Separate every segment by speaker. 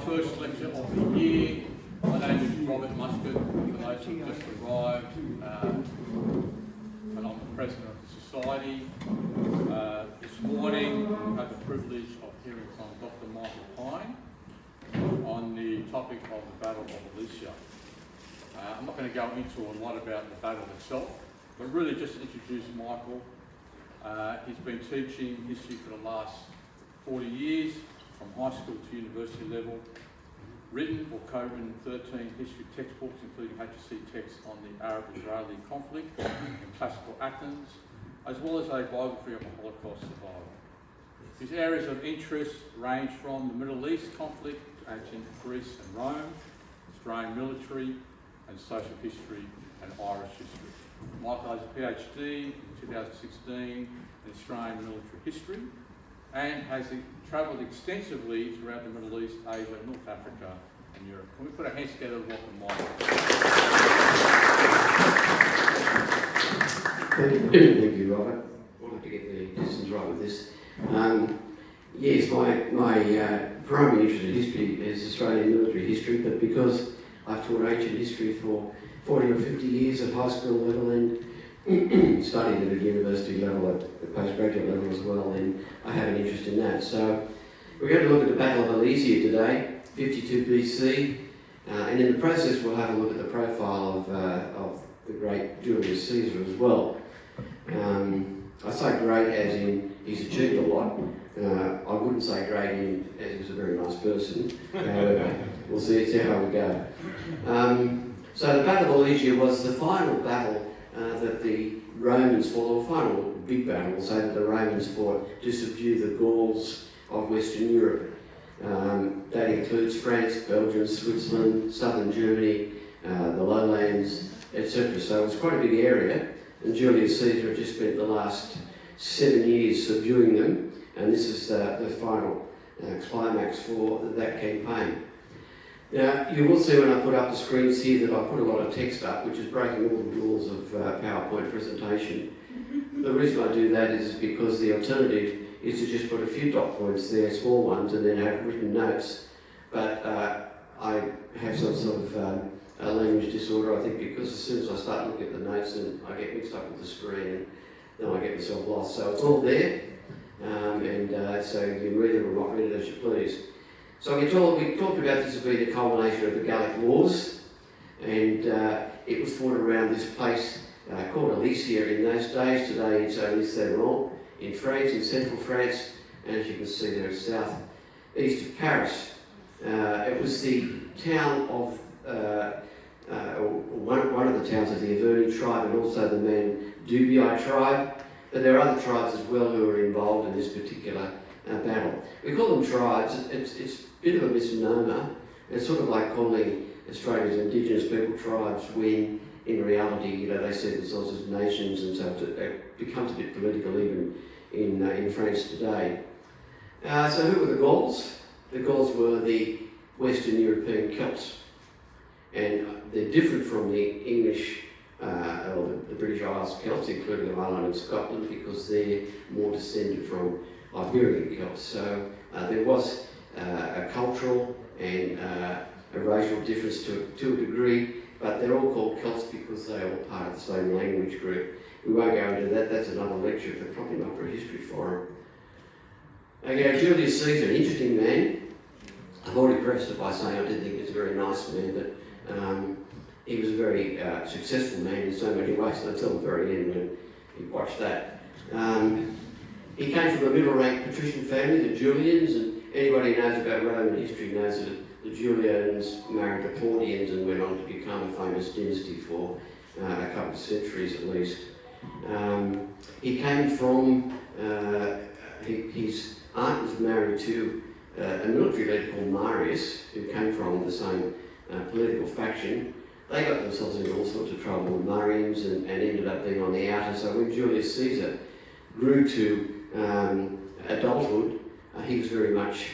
Speaker 1: first lecture of the year. My name is Robert Muscat, for those who have just arrived, and I'm the President of the Society. This morning we had the privilege of hearing from Dr. Michael Pyne on the topic of the Battle of Alesia. I'm not going to go into a lot about the battle itself, but really just to introduce Michael. He's been teaching history for the last 40 years, from high school to university level, written or co-written 13 history textbooks, including HSC texts on the Arab-Israeli conflict in classical Athens, as well as a biography of a Holocaust survivor. His areas of interest range from the Middle East conflict to ancient Greece and Rome, Australian military and social history, and Irish history. Michael has a PhD in 2016 in Australian military history and has travelled extensively throughout the Middle East, Asia, North Africa and Europe. Can we put our hands together and welcome Michael?
Speaker 2: Thank you, Robert. I'll have to get the distance right with this. Yes, my primary interest in history is Australian military history, but because I've taught ancient history for 40 or 50 years at high school level and studied at a university level, at the postgraduate level as well, and I have an interest in that. So we're going to look at the Battle of Alesia today, 52 BC, and in the process we'll have a look at the profile of the great Julius Caesar as well. I say great as in he's achieved a lot. I wouldn't say great in as he's a very nice person. However, we'll see how we go. So the Battle of Alesia was the final battle that the Romans fought, or final big battle, we'll say, that the Romans fought to subdue the Gauls of Western Europe. That includes France, Belgium, Switzerland, southern Germany, the lowlands, etc. So it's quite a big area, and Julius Caesar had just spent the last 7 years subduing them, and this is the final climax for that campaign. Now, you will see when I put up the screens here that I put a lot of text up, which is breaking all the rules of PowerPoint presentation. The reason I do that is because the alternative is to just put a few dot points there, small ones, and then have written notes. But I have some sort of language disorder, I think, because as soon as I start looking at the notes, and I get mixed up with the screen, and then I get myself lost. So it's all there, so you can read it or not read it as you please. So we talked about this as being the culmination of the Gallic Wars, and it was fought around this place called Alesia in those days. Today it's Alesia in France, in central France, and as you can see there, it's south-east of Paris. It was the town of, one of the towns of the Auvergne tribe, and also the Mandubii tribe, but there are other tribes as well who are involved in this particular battle. We call them tribes. It's a bit of a misnomer. It's sort of like calling Australia's Indigenous people tribes when in reality, they see themselves as nations, and so it becomes a bit political even in France today. So who were the Gauls? The Gauls were the Western European Celts, and they're different from the English or the British Isles Celts, including Ireland and Scotland, because they're more descended from Iberian Celts. So there was a cultural and a racial difference to a degree, but they're all called Celts because they're all part of the same language group. We won't go into that, that's another lecture, but probably not for a history forum. Okay, Julius Caesar, an interesting man. I've already prefaced it by saying I didn't think he was a very nice man, but he was a very successful man in so many ways, until the very end when you watch that. He came from a middle-ranked patrician family, the Julians, and anybody who knows about Roman history knows that the Julians married the Claudians and went on to become a famous dynasty for a couple of centuries at least. He came from, his aunt was married to a military leader called Marius, who came from the same political faction. They got themselves into all sorts of trouble with Marians and ended up being on the outer. So when Julius Caesar grew to adulthood, he was very much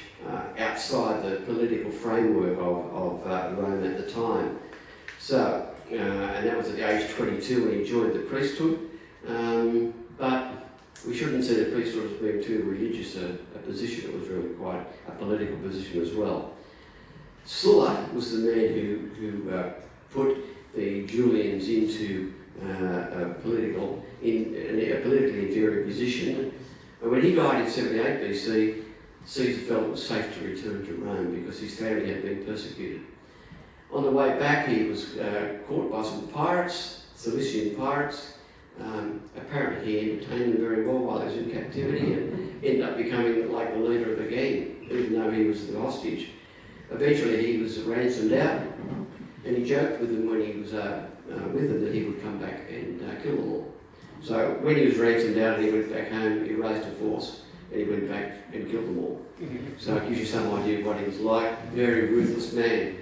Speaker 2: outside the political framework of Rome at the time. So, and that was at the age 22 when he joined the priesthood. But we shouldn't see the priesthood as being too religious a position. It was really quite a political position as well. Sulla was the man who put the Julians into a politically inferior position. And when he died in 78 BC, Caesar felt it was safe to return to Rome because his family had been persecuted. On the way back, he was caught by some pirates, Cilician pirates. Apparently he entertained them very well while he was in captivity and ended up becoming like the leader of the gang, even though he was the hostage. Eventually he was ransomed out, and he joked with them when he was with them that he would come back and kill them all. So when he was ransomed out and he went back home, he raised a force and he went back and killed them all. So it gives you some idea of what he was like. Very ruthless man.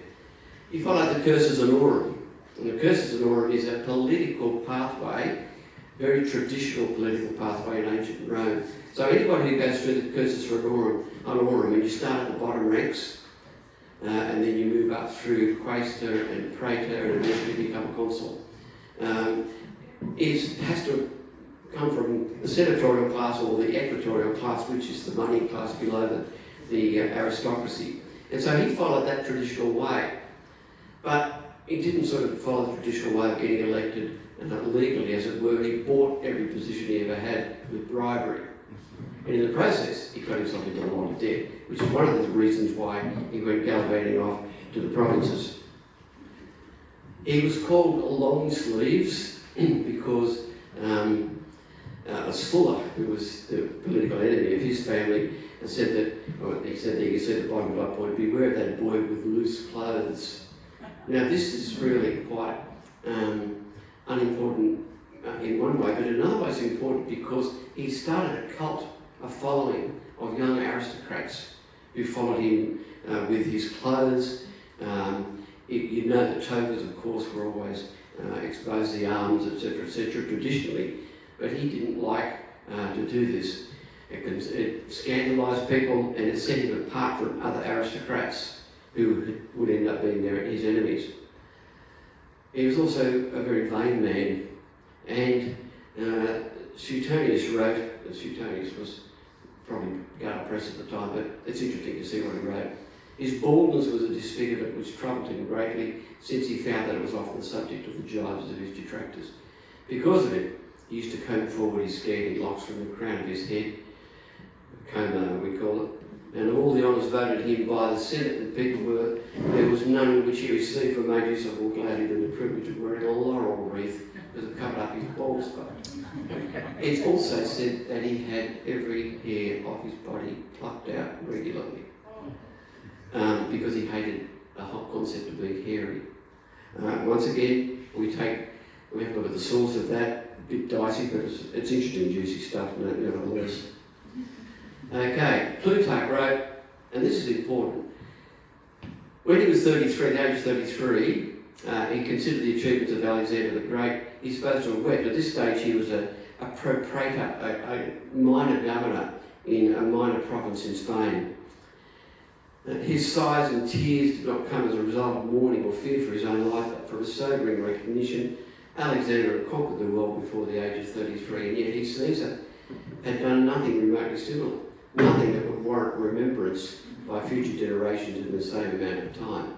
Speaker 2: He followed the cursus honorum. And the cursus honorum is a political pathway, very traditional political pathway in ancient Rome. So anybody who goes through the cursus honorum, and you start at the bottom ranks, and then you move up through quaestor and praetor and eventually become a consul, has to come from the senatorial class or the equatorial class, which is the money class below the aristocracy. And so he followed that traditional way. But he didn't sort of follow the traditional way of getting elected legally, as it were. He bought every position he ever had with bribery. And in the process, he got himself into a lot of debt, which is one of the reasons why he went gallivanting off to the provinces. He was called Long Sleeves because Sulla, who was the political enemy of his family, said that, he said at the bottom of my point, beware of that boy with loose clothes. Now this is really quite unimportant in one way, but in another way it's important because he started a cult, a following of young aristocrats who followed him with his clothes. You know that togas, of course, were always exposed the arms, etc., traditionally, but he didn't like to do this. It scandalised people and it set him apart from other aristocrats who would end up being his enemies. He was also a very vain man, and Suetonius wrote, Suetonius was probably Gaul press at the time, but it's interesting to see what he wrote. His baldness was a disfigurement which troubled him greatly, since he found that it was often the subject of the gibes of his detractors. Because of it, he used to comb forward his scanty locks from the crown of his head, coma we call it, and all the honours voted him by the Senate and people there was none which he received from made use of more gladly than the privilege of wearing a laurel wreath because it covered up his bald spot. It's also said that he had every hair of his body plucked out regularly because he hated the whole concept of being hairy. Once again, we have to look at the source of that. A bit dicey, but it's interesting, juicy stuff nevertheless. Okay, Plutarch wrote, and this is important, when he was 33, at the age of 33, he considered the achievements of Alexander the Great. He's supposed to have wept. At this stage, he was a propraetor, a minor governor in a minor province in Spain. His sighs and tears did not come as a result of mourning or fear for his own life, but from a sobering recognition. Alexander had conquered the world before the age of 33, and yet he, Caesar, had done nothing remotely similar, nothing that would warrant remembrance by future generations in the same amount of time.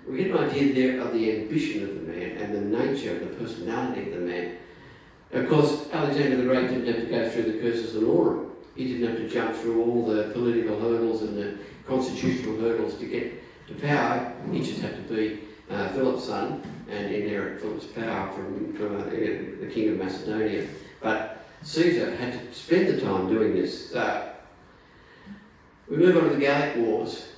Speaker 2: We get an idea there of the ambition of the man and the nature, the personality of the man. Of course, Alexander the Great didn't have to go through the cursus honorum. He didn't have to jump through all the political hurdles and the constitutional hurdles to get to power. He just had to be Philip's son and inherit Philip's power from the king of Macedonia. But Caesar had to spend the time doing this. So we move on to the Gallic Wars.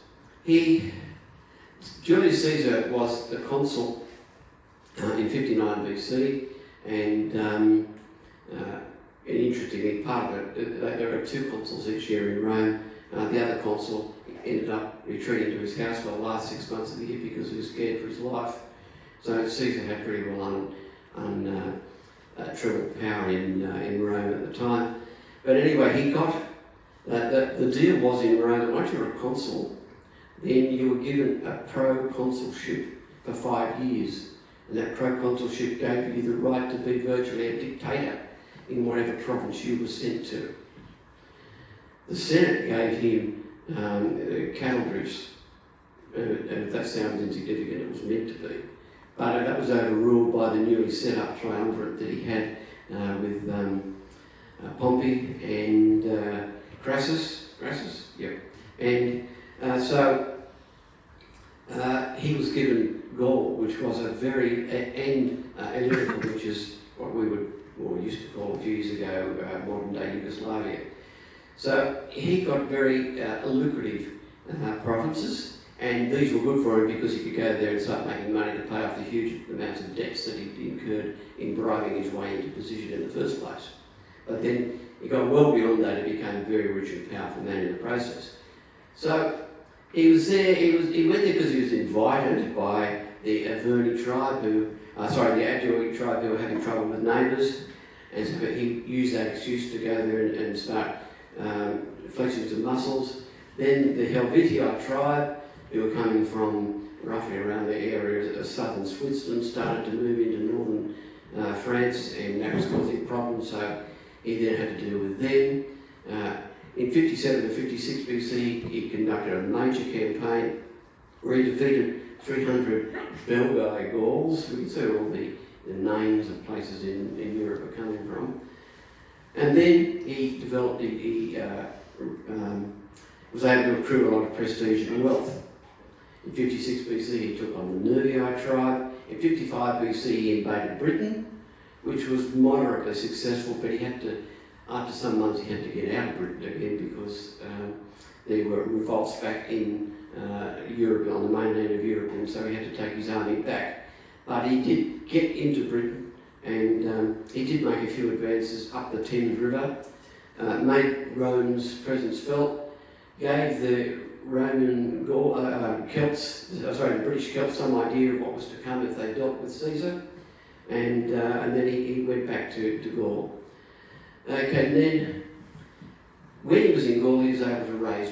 Speaker 2: Julius Caesar was the consul in 59 BC, and interestingly, part of it, there were 2 consuls each year in Rome. The other consul ended up retreating to his house for the last 6 months of the year because he was scared for his life. So Caesar had pretty well untroubled power in Rome at the time. But anyway, he got the deal was in Rome that once you were a consul, then you were given a pro-consulship for 5 years. And that pro-consulship gave you the right to be virtually a dictator in whatever province you were sent to. The Senate gave him cattle drifts if that sounds insignificant, it was meant to be. But that was overruled by the newly set up triumvirate that he had with Pompey and Crassus, yep. And so he was given Gaul, which was a very, and Illyricum, which is what we used to call a few years ago modern day Yugoslavia. So he got very lucrative provinces, and these were good for him because he could go there and start making money to pay off the huge amounts of debts that he'd incurred in bribing his way into position in the first place. But then he got well beyond that and became a very rich and powerful man in the process. So he was there, he went there because he was invited by the Averni tribe the Adjoic tribe who were having trouble with neighbours, and so he used that excuse to go there and start flexing some muscles. Then the Helvetii tribe, who were coming from roughly around the area of southern Switzerland, started to move into northern France, and that was causing problems, so he then had to deal with them. In 57 to 56 BC, he conducted a major campaign where he defeated 300 Belgae Gauls. We can see where all the names of places in Europe are coming from. And then he developed, was able to accrue a lot of prestige and wealth. In 56 BC, he took on the Nervii tribe. In 55 BC, he invaded Britain, which was moderately successful, but he had to, after some months, he had to get out of Britain again because there were revolts back in Europe, on the mainland of Europe, and so he had to take his army back. But he did get into Britain, and he did make a few advances up the Thames River, made Rome's presence felt, gave the Roman the British Celts some idea of what was to come if they dealt with Caesar, and then he went back to Gaul. Okay, and then when he was in Gaul, he was able to raise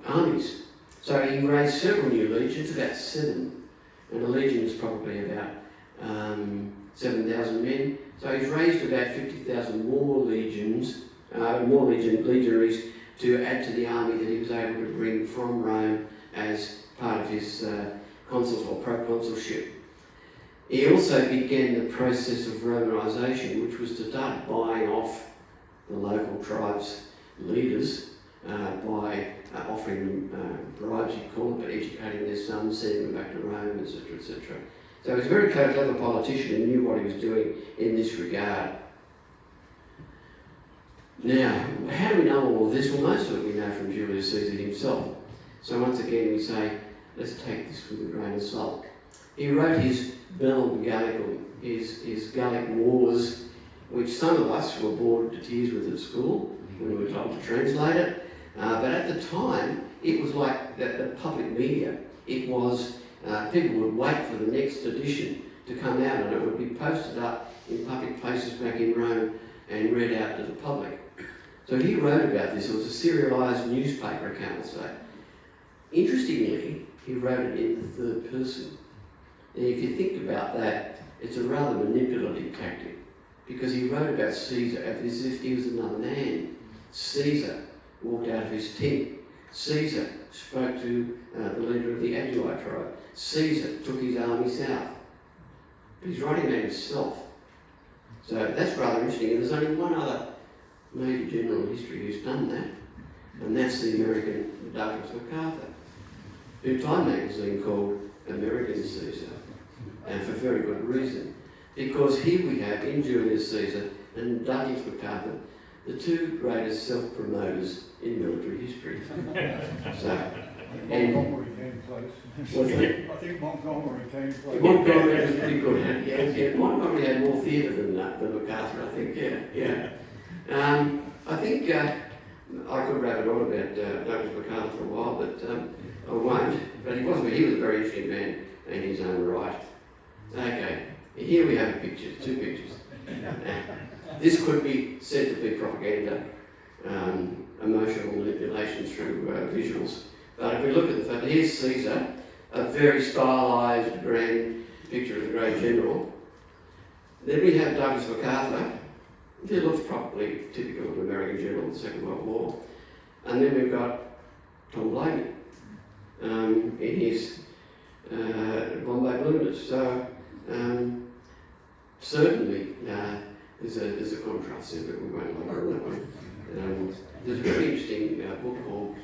Speaker 2: armies. So he raised several new legions, about 7, and a legion is probably about 7,000 men. So he's raised about 50,000 more legionaries to add to the army that he was able to bring from Rome as part of his consuls or proconsulship. He also began the process of romanisation, which was to start buying off the local tribes' leaders by offering them bribes, you'd call it, but educating their sons, sending them back to Rome, etc., etc. So he was a very clever politician and knew what he was doing in this regard. Now, how do we know all of this? Well, most of it we know from Julius Caesar himself. So once again we say, let's take this with a grain of salt. He wrote his Bellum Gallicum, his Gallic wars, which some of us were bored to tears with at school when we were told to translate it. But at the time, it was like the public media. It was, people would wait for the next edition to come out, and it would be posted up in public places back in Rome and read out to the public. So he wrote about this. It was a serialised newspaper account, so interestingly, he wrote it in the third person. And if you think about that, it's a rather manipulative tactic, because he wrote about Caesar as if he was another man. Caesar walked out of his tent. Caesar spoke to the leader of the Adjoic tribe. Caesar took his army south. But he's writing about himself. So that's rather interesting. And there's only one other major general in history who's done that, and that's the American Douglas MacArthur, who Time magazine called American Caesar, and for very good reason, because here we have in Julius Caesar and Douglas MacArthur the two greatest self-promoters in military history.
Speaker 3: Montgomery came close. I think Montgomery came close.
Speaker 2: Montgomery was pretty good. Yeah. Montgomery had more theatre than MacArthur, I think. Yeah. I think I could wrap it on about Douglas MacArthur for a while, but I won't. But he was a very interesting man in his own right. Okay, here we have pictures, 2 pictures. This could be said to be propaganda, emotional manipulation through visuals. But if we look at the fact, here's Caesar, a very stylised, grand picture of the great general. Then we have Douglas MacArthur. He looks probably typical of an American general in the Second World War. And then we've got Tom Blaney. in his Bombay Blueness. So certainly there's a contrast there, but we won't elaborate on that one. There's a very interesting book called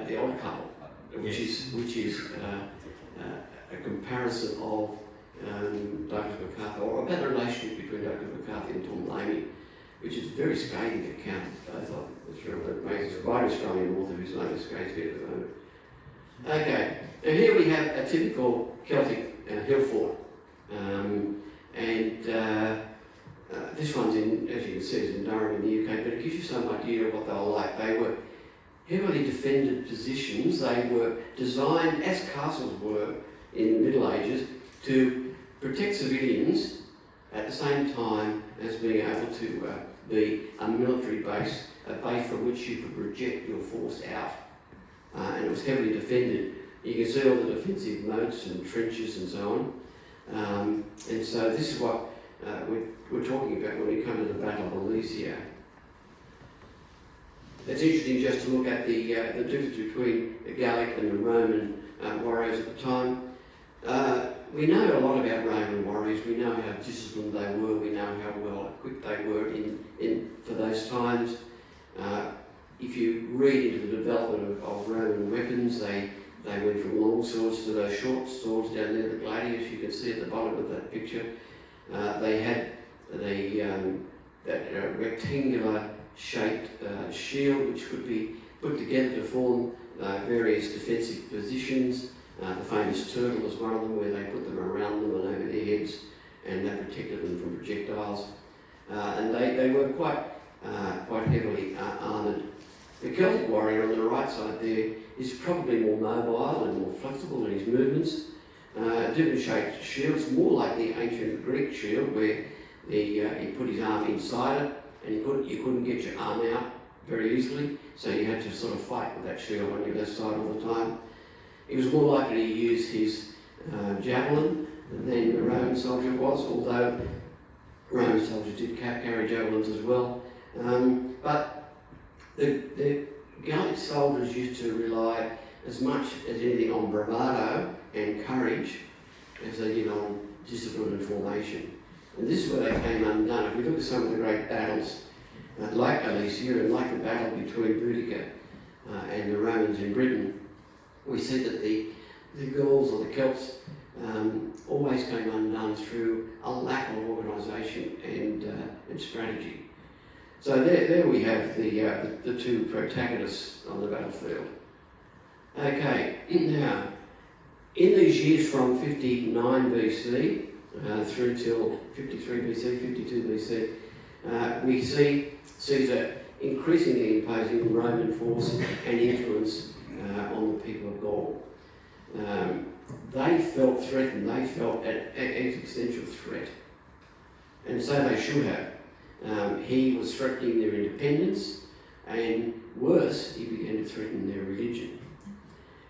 Speaker 2: The Odd Couple, which is a comparison of Douglas MacArthur, or about the relationship between Douglas MacArthur and Tom Lamy, which is a very scathing account of both of them. It's really amazing. Quite an Australian author whose name is Shakespeare at the moment. Okay, now here we have a typical Celtic hill fort. This one's in, as you can see, it's in Durham in the UK, but it gives you some idea of what they were like. They were heavily defended positions. They were designed, as castles were in the Middle Ages, to protect civilians at the same time as being able to be a military base, a base from which you could project your force out. And it was heavily defended. You can see all the defensive moats and trenches and so on. And so this is what we're talking about when we come to the Battle of Alesia. It's interesting just to look at the difference between the Gallic and the Roman warriors at the time. We know a lot about Roman warriors. We know how disciplined they were. We know how well equipped they were for those times. If you read into the development of Roman weapons, they went from long swords to those short swords down there, the gladius you can see at the bottom of that picture. They had that rectangular shaped shield which could be put together to form various defensive positions. The famous turtle was one of them, where they put them around them and over their heads, and that protected them from projectiles. And they were quite heavily armoured. The Celtic warrior on the right side there is probably more mobile and more flexible in his movements. Different shaped shields, more like the ancient Greek shield, where he put his arm inside it, and you couldn't get your arm out very easily, so you had to sort of fight with that shield on your left side all the time. He was more likely to use his javelin than the Roman soldier was, although Roman soldiers did carry javelins as well. But the Gallic soldiers used to rely as much as anything on bravado and courage as they did on discipline and formation. And this is where they came undone. If we look at some of the great battles, like Alesia and like the battle between Boudica and the Romans in Britain, we see that the Gauls or the Celts always came undone through a lack of organisation and strategy. So there we have the two protagonists on the battlefield. Okay, now, in these years from 59 BC through till 53 BC, 52 BC, we see Caesar increasingly imposing Roman force and influence on the people of Gaul. They felt threatened, they felt an existential threat, and so they should have. He was threatening their independence, and worse, he began to threaten their religion.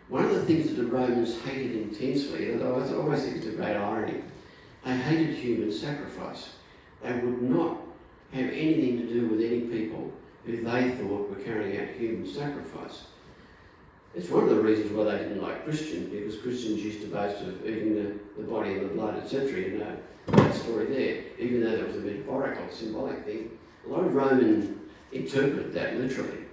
Speaker 2: One of the things that the Romans hated intensely, and I always think it's a great irony, they hated human sacrifice. They would not have anything to do with any people who they thought were carrying out human sacrifice. It's one of the reasons why they didn't like Christians, because Christians used to boast of eating the body and the blood, etc. You know that story there, even though that was a metaphorical, symbolic thing. A lot of Romans interpreted that literally,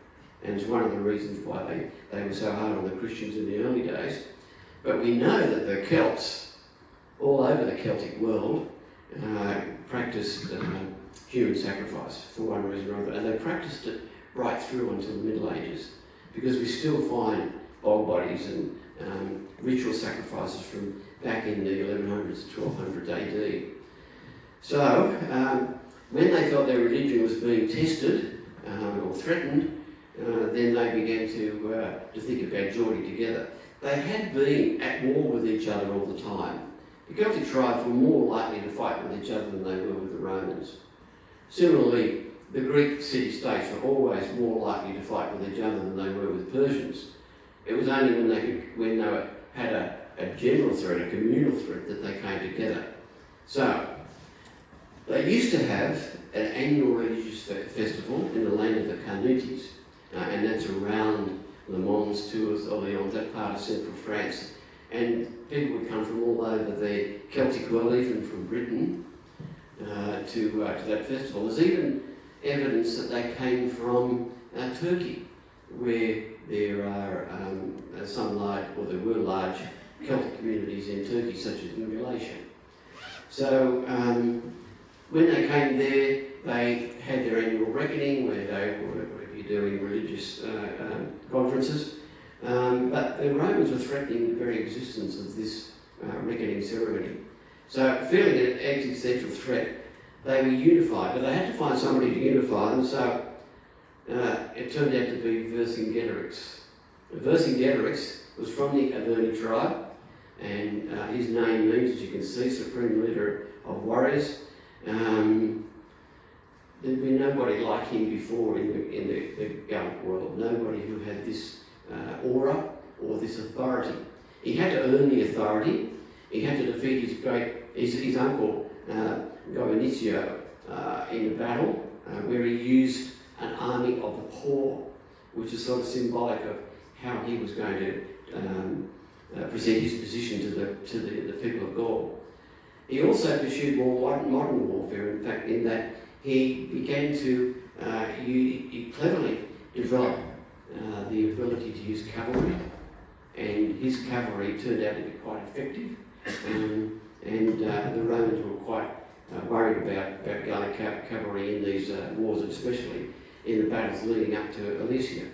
Speaker 2: and it's one of the reasons why they were so hard on the Christians in the early days. But we know that the Celts, all over the Celtic world, practiced human sacrifice for one reason or another, and they practiced it right through until the Middle Ages, because we still find bog bodies and ritual sacrifices from back in the 1100s, 1200s AD. So, when they felt their religion was being tested or threatened, then they began to think about joining together. They had been at war with each other all the time. The Celtic tribes were more likely to fight with each other than they were with the Romans. Similarly, the Greek city-states were always more likely to fight with each other than they were with Persians. It was only when they had a general threat, a communal threat, that they came together. So, they used to have an annual religious festival in the land of the Carnutes, and that's around Le Mans tours of that part of central France. And people would come from all over the Celtic world, even from Britain, to that festival. There's even evidence that they came from Turkey, where there are there were large Celtic communities in Turkey, such as in Galatia. So when they came there, they had their annual reckoning where they would be doing religious conferences. But the Romans were threatening the very existence of this reckoning ceremony. So, feeling an existential threat, they were unified, but they had to find somebody to unify them, so it turned out to be Vercingetorix. Vercingetorix was from the Averni tribe, and his name means, as you can see, Supreme Leader of Warriors. There'd been nobody like him before in the Gallic world, nobody who had this aura or this authority. He had to earn the authority. He had to defeat his uncle Gobernitio in a battle where he used an army of the poor, which is sort of symbolic of how he was going to present his position to the people of Gaul. He also pursued more modern warfare, in fact, in that he began to he cleverly develop the ability to use cavalry, and his cavalry turned out to be quite effective, and the Romans were quite worried about Gallic cavalry in these wars, especially in the battles leading up to Alesia.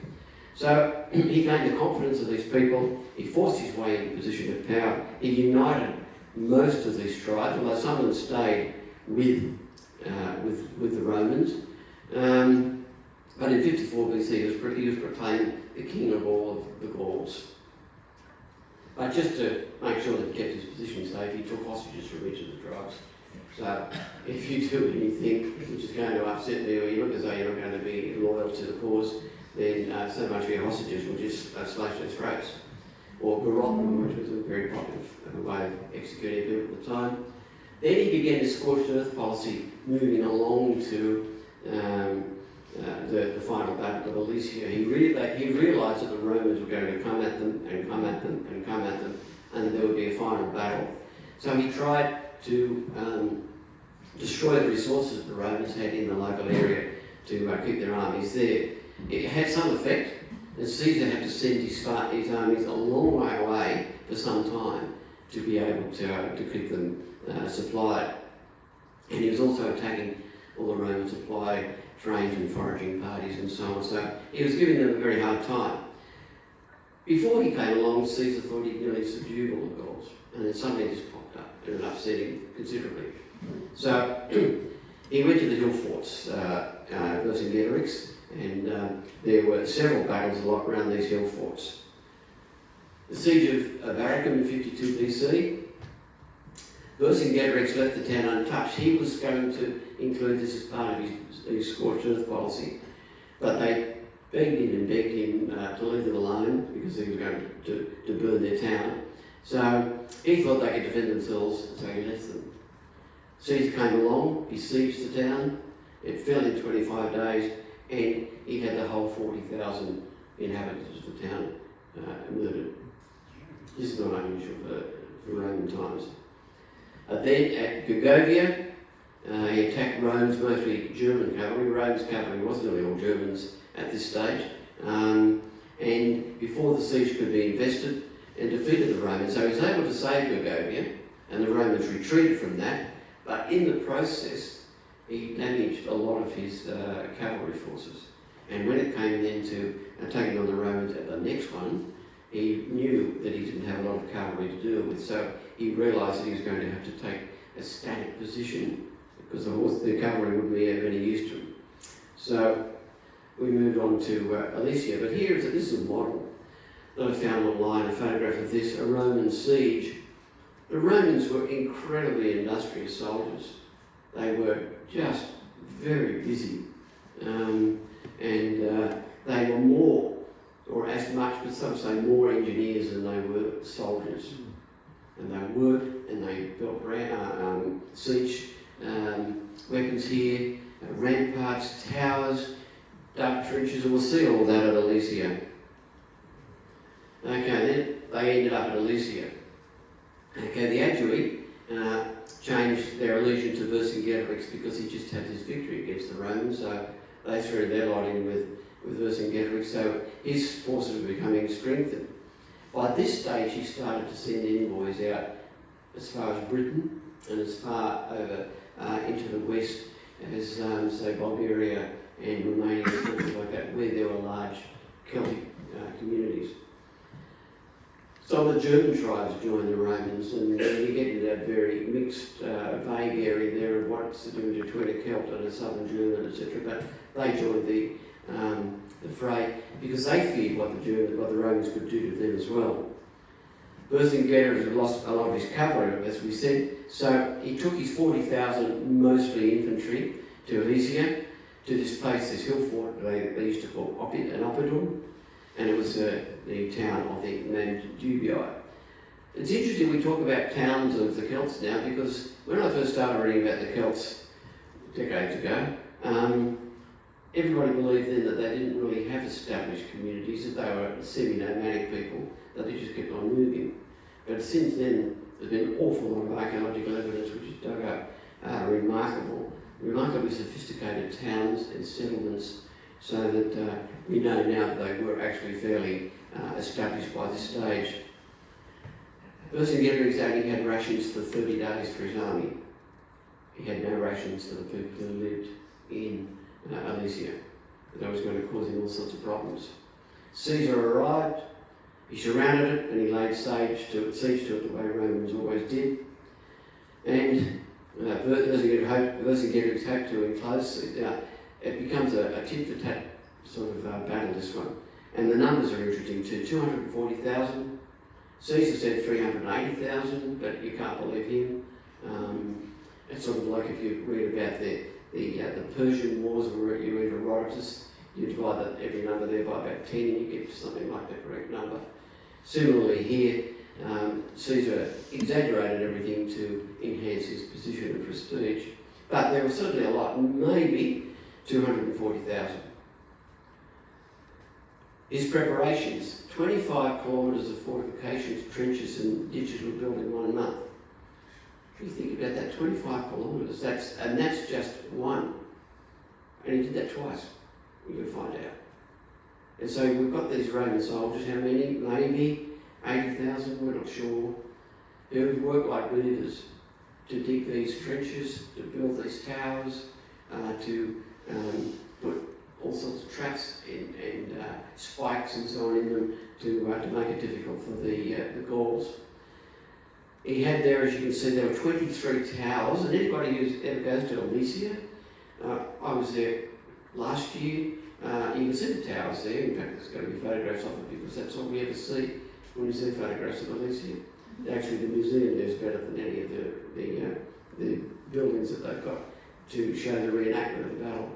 Speaker 2: So he gained the confidence of these people, he forced his way into a position of power, he united most of these tribes, although some of them stayed with the Romans. But in 54 BC, he was proclaimed the king of all of the Gauls. But just to make sure that he kept his position safe, he took hostages from each of the tribes. So if you do anything which is going to upset me, or you look as though you're not going to be loyal to the cause, then so much for your hostages will just slash their throats. Or garrote them, which was a very popular way of executing people at the time. Then he began his scorched earth policy, moving along to the final battle of Alesia. He realised that the Romans were going to come at them and come at them and come at them, and there would be a final battle. So he tried to destroy the resources the Romans had in the local area to keep their armies there. It had some effect, and Caesar had to send his armies a long way away for some time to be able to keep them supplied. And he was also attacking all the Roman supply trains and foraging parties and so on. So he was giving them a very hard time. Before he came along, Caesar thought he'd nearly subdued all the Gauls, and then suddenly it just popped up and it upset him considerably. So he went to the hill forts, Vercingetorix, and there were several battles around these hill forts. The siege of Aracum in 52 BC, Vercingetorix left the town untouched. He was going to include this as part of his scorched earth policy, but they begged him and begged him to leave them alone because he was going to burn their town. So he thought they could defend themselves, so he left them. Caesar came along, besieged the town, it fell in 25 days, and he had the whole 40,000 inhabitants of the town murdered. This is not unusual for Roman times. Then at Gergovia, he attacked Rome's mostly German cavalry. Rome's cavalry wasn't really all Germans at this stage. And before the siege could be invested, and defeated the Romans. So he was able to save Gergovia, and the Romans retreated from that. But in the process, he damaged a lot of his cavalry forces. And when it came then to taking on the Romans at the next one, he knew that he didn't have a lot of cavalry to deal with. So he realised that he was going to have to take a static position because the cavalry wouldn't be of any use to him. So we moved on to Alesia. But this is a model that I found online, a photograph of this, a Roman siege. The Romans were incredibly industrious soldiers. They were just very busy. And they were more, or as much, but some say more engineers than they were soldiers. And they worked and they built siege weapons here, ramparts, towers, dug trenches, and we'll see all that at Alesia. Okay, then they ended up at Alesia. Okay, the Adui changed their allegiance to Vercingetorix because he just had his victory against the Romans, so they threw their lot in with Vercingetorix, so his forces were becoming strengthened. By this stage, he started to send envoys out as far as Britain and as far over into the west as, say, Bulgaria and Romania and things like that, where there were large Celtic communities. Some of the German tribes joined the Romans, and you get into that very mixed, vague area there of what's the difference between a Celt and a Southern German, etc. But they joined the fray because they feared what the Romans could do to them as well. Vercingetorix had lost a lot of his cavalry, as we said, so he took his 40,000, mostly infantry, to Alesia to displace this hill fort they used to call an Oppidum, and it was the town, I think, named Dubii. It's interesting we talk about towns of the Celts now, because when I first started reading about the Celts decades ago, everybody believed then that they didn't really have established communities, that they were semi-nomadic people, that they just kept on moving. But since then, there's been an awful lot of archaeological evidence which is dug up, remarkably sophisticated towns and settlements, so that we know now that they were actually fairly established by this stage. Vercingetorix only had rations for 30 days for his army. He had no rations for the people who lived in Alesia. That was going to cause him all sorts of problems. Caesar arrived, he surrounded it, and he laid siege to it the way Romans always did. And Vercingetorix hoped to enclose it. It becomes a tit-for-tat sort of battle, this one. And the numbers are interesting too. 240,000. Caesar said 380,000, but you can't believe him. It's sort of like if you read about the Persian Wars, where you read Herodotus, you divide every number there by about 10 and you get something like the correct number. Similarly here, Caesar exaggerated everything to enhance his position and prestige. But there was certainly a lot, maybe 240,000. His preparations, 25 kilometres of fortifications, trenches and ditches were built in 1 month. If you think about that, 25 kilometres, that's just one. And he did that twice, you can find out. And so we've got these Roman soldiers, how many? Maybe 80,000, we're not sure, who would work like beavers to dig these trenches, to build these towers, to put all sorts of traps and spikes and so on in them to make it difficult for the Gauls. He had there, as you can see, there were 23 towers, and anybody who ever goes to Alesia, I was there last year, you can see the towers there. In fact, there's going to be photographs of it because that's all we ever see when you see photographs of Alesia. Actually, the museum there is better than any of the buildings that they've got to show the reenactment of the battle.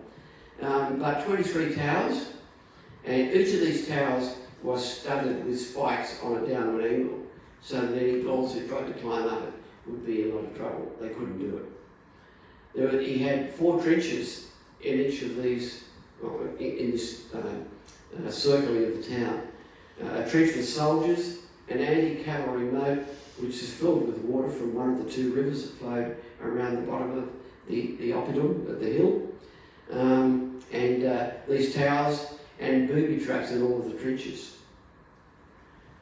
Speaker 2: But 23 towers, and each of these towers was studded with spikes on a downward angle, so that any Gauls who tried to climb up it would be in a lot of trouble. They couldn't do it. He had 4 trenches in each of these, in this circling of the town. A trench for soldiers, an anti-cavalry moat, which is filled with water from one of the 2 rivers that flowed around the bottom of the Oppidum, of the hill. And these towers and booby traps in all of the trenches.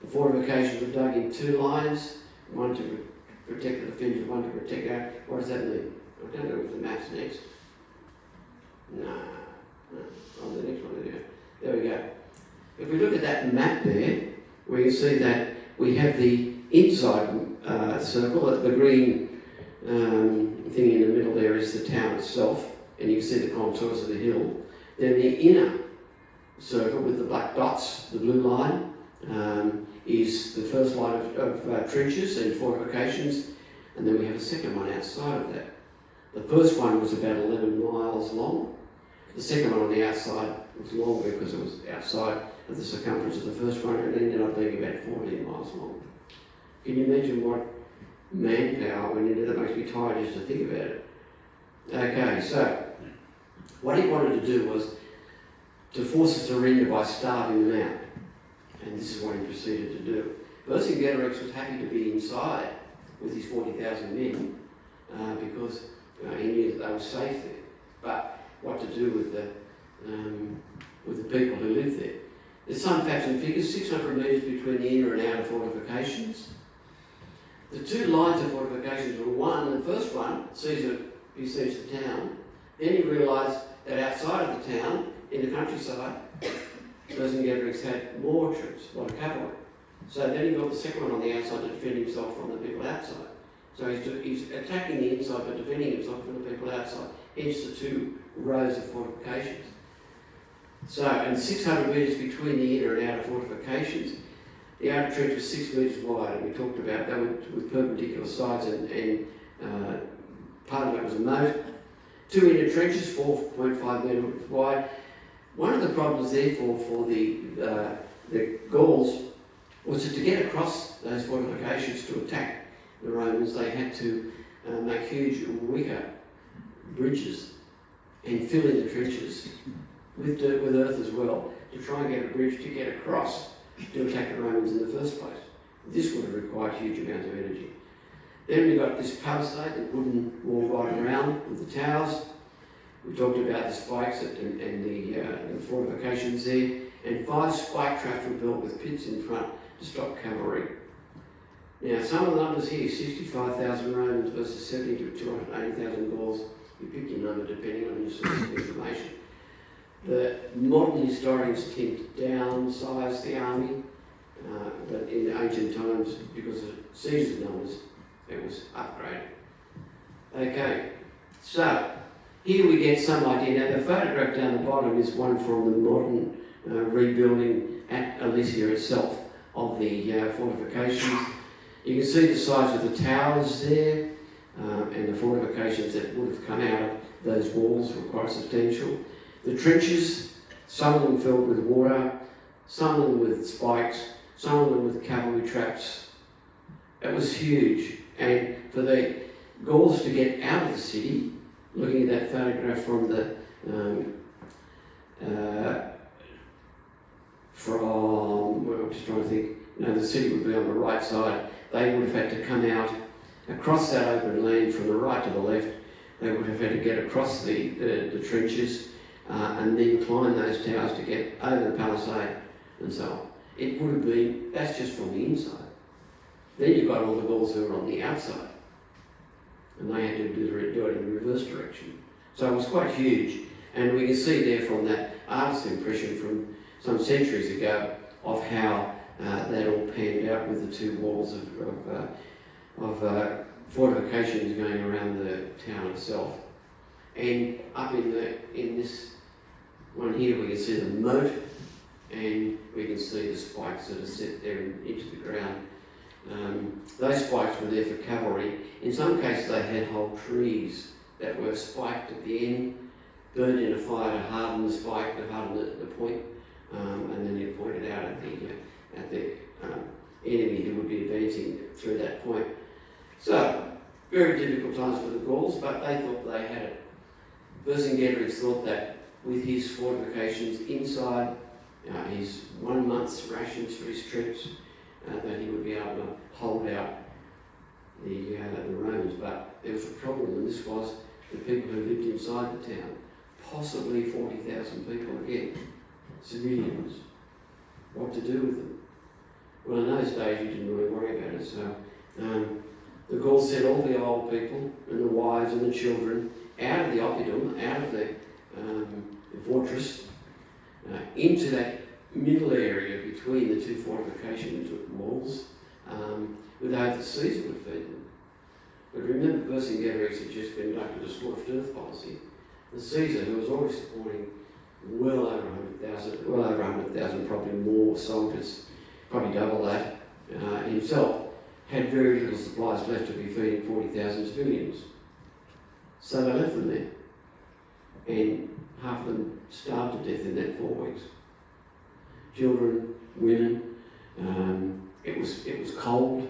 Speaker 2: The fortifications were dug in 2 lines, one to protect the defenders, one to protect our... What does that mean? I don't know if the map's next. No. On the next one, there we go. If we look at that map there, we can see that we have the inside circle, the green thing in the middle there is the town itself, and you can see the contours of the hill. Then the inner circle with the black dots, the blue line, is the first line of trenches and fortifications, and then we have a second one outside of that. The first one was about 11 miles long. The second one on the outside was longer because it was outside of the circumference of the first one, and it ended up being about 14 miles long. Can you imagine what manpower went into that? Makes me tired just to think about it. Okay, so what he wanted to do was to force a surrender by starving them out. and this is what he proceeded to do. Vercingetorix was happy to be inside with his 40,000 men because he knew that they were safe there. But what to do with the people who lived there? There's some facts and figures: 600 metres between the inner and outer fortifications. The two lines of fortifications were one. The first one, Caesar besieged the town. Then he realised that outside of the town, in the countryside, Vercingetorix had more troops, a lot of cavalry. So then he built the second one on the outside to defend himself from the people outside. So he's attacking the inside but defending himself from the people outside. Hence the two rows of fortifications. So, and 600 metres between the inner and outer fortifications. The outer trench was 6 metres wide, and we talked about that with perpendicular sides, and part of it was a moat. 2 inner trenches, 4.5 metres wide. One of the problems, therefore, for the Gauls was that to get across those fortifications to attack the Romans, they had to make huge wicker bridges and fill in the trenches with dirt, with earth as well, to try and get a bridge to get across to attack the Romans in the first place. This would have required huge amounts of energy. Then we got this palisade, the wooden wall right around with the towers. We talked about the spikes and the fortifications there, and 5 spike traps were built with pits in front to stop cavalry. Now, some of the numbers here: 65,000 Romans versus 70 to 280,000 Gauls. You pick your number depending on your source of information. The modern historians tend to downsize the army, but in ancient times, because of Caesar's numbers, it was upgraded. Okay, so here we get some idea. Now, the photograph down the bottom is one from the modern rebuilding at Alesia itself of the fortifications. You can see the size of the towers there, and the fortifications that would have come out of those walls were quite substantial. The trenches, some of them filled with water, some of them with spikes, some of them with cavalry traps. It was huge. And for the Gauls to get out of the city, looking at that photograph from the I'm just trying to think, the city would be on the right side. They would have had to come out across that open land from the right to the left. They would have had to get across the trenches and then climb those towers to get over the palisade and so on. It would have been, that's just from the inside. Then you've got all the Gauls who are on the outside, and they had to do it in the reverse direction. So it was quite huge, and we can see there from that artist's impression from some centuries ago of how that all panned out with the two walls of fortifications going around the town itself. And up in this one here, we can see the moat, and we can see the spikes that are set there into the ground. Those spikes were there for cavalry. In some cases, they had whole trees that were spiked at the end, burned in a fire to harden the spike, to harden the point, and then you pointed out at the enemy who would be advancing through that point. So, very difficult times for the Gauls, but they thought they had it. Vercingetorix thought that with his fortifications inside, his 1 month's rations for his troops, that he would be able to hold out the Romans. But there was a problem, and this was the people who lived inside the town. Possibly 40,000 people again, civilians. What to do with them? Well, in those days you didn't really worry about it, so the Gauls sent all the old people and the wives and the children out of the oppidum, out of the fortress, into that middle area between the two fortification walls, with hope that Caesar would feed them. But remember, Vercingetorix had just conducted a scorched earth policy. And Caesar, who was already supporting well over 100,000, probably more soldiers, probably double that, himself, had very little supplies left to be feeding 40,000 civilians. So they left them there. And half of them starved to death in that 4 weeks. Children, women, it was cold,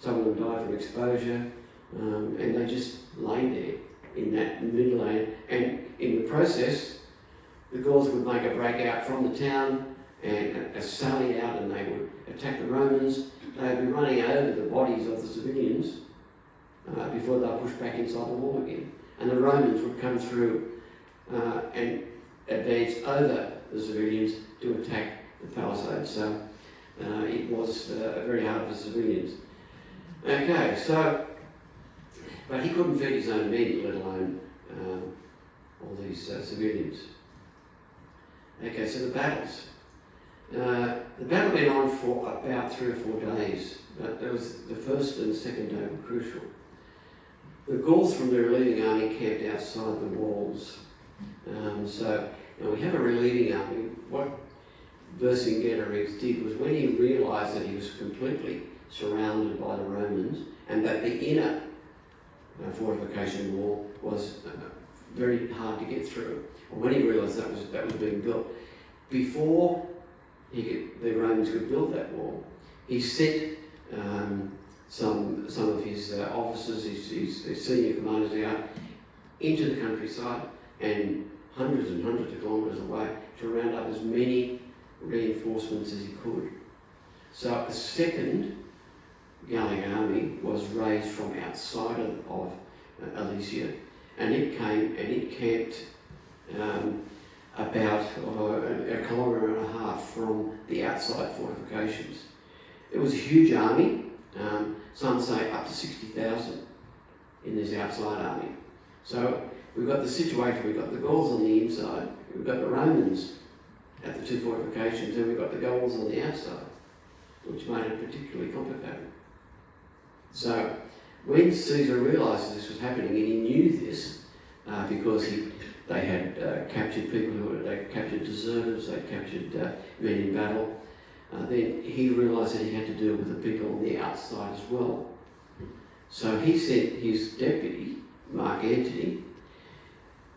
Speaker 2: some of them died from exposure, and they just lay there in that middle lane. And in the process, the Gauls would make a break out from the town and sally out, and they would attack the Romans. They would be running over the bodies of the civilians before they were pushed back inside the wall again. And the Romans would come through and advance over the civilians to attack the palisades. So it was very hard for civilians. Okay, so, but he couldn't feed his own men, let alone all these civilians. Okay, so the battles. The battle went on for about 3 or 4 days, but there was the first and second day were crucial. The Gauls from the relieving army camped outside the walls. So now we have a relieving army. What Vercingetorix did was, when he realised that he was completely surrounded by the Romans and that the inner fortification wall was very hard to get through, and when he realised that was being built, before the Romans could build that wall, he sent some of his officers, his senior commanders out into the countryside and hundreds and hundreds of kilometres away to round up as many reinforcements as he could. So a second Gallic army was raised from outside of Alesia, and it came and it camped about a kilometre and a half from the outside fortifications. It was a huge army, some say up to 60,000 in this outside army. So we've got the situation, we've got the Gauls on the inside, we've got the Romans at the 2 fortifications, and we've got the Gauls on the outside, which made it particularly complicated. So when Caesar realised this was happening, and he knew this because they had captured people they captured deserters, they captured men in battle, then he realised that he had to deal with the people on the outside as well. So he sent his deputy, Mark Antony,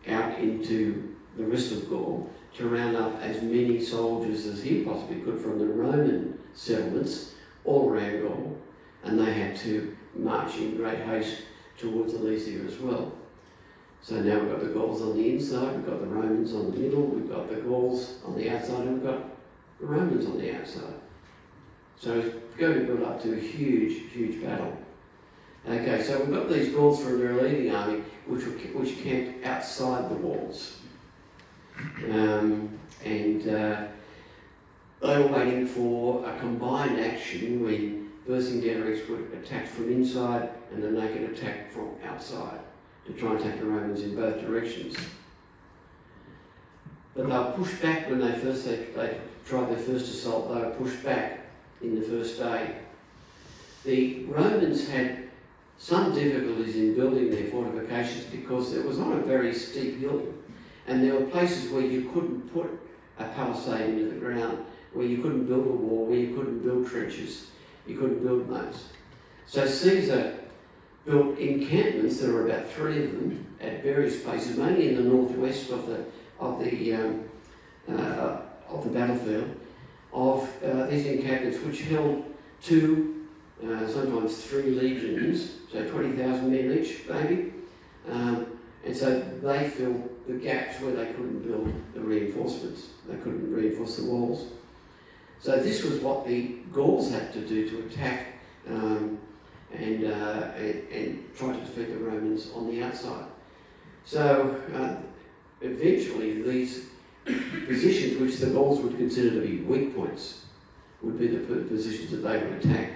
Speaker 2: out into the rest of Gaul to round up as many soldiers as he possibly could from the Roman settlements all around Gaul, and they had to march in great haste towards Alesia as well. So now we've got the Gauls on the inside, we've got the Romans on the middle, we've got the Gauls on the outside, and we've got the Romans on the outside. So it's going to build up to a huge, huge battle. Okay, so we've got these Gauls from the relieving army which camped outside the walls. They were waiting for a combined action when Vercingetorix would attack from inside and then they could attack from outside to try and attack the Romans in both directions. But they were pushed back when they tried their first assault. They were pushed back in the first day. The Romans had some difficulties in building their fortifications because it was on a very steep hill, and there were places where you couldn't put a palisade into the ground, where you couldn't build a wall, where you couldn't build trenches, you couldn't build moats. So Caesar built encampments. There were about 3 of them at various places, mainly in the northwest of the battlefield, of these encampments which held 2, sometimes 3 legions, so 20,000 men each, maybe. And so they filled the gaps where they couldn't build the reinforcements. They couldn't reinforce the walls. So this was what the Gauls had to do to attack and try to defeat the Romans on the outside. So eventually these positions which the Gauls would consider to be weak points would be the positions that they would attack.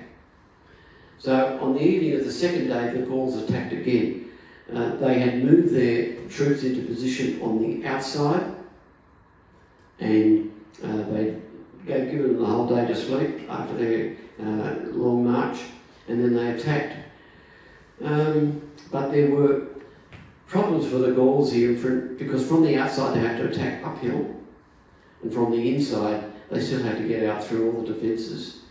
Speaker 2: So on the evening of the second day, the Gauls attacked again. They had moved their troops into position on the outside, and they given them the whole day to sleep after their long march, and then they attacked. But there were problems for the Gauls here because from the outside they had to attack uphill, and from the inside they still had to get out through all the defences.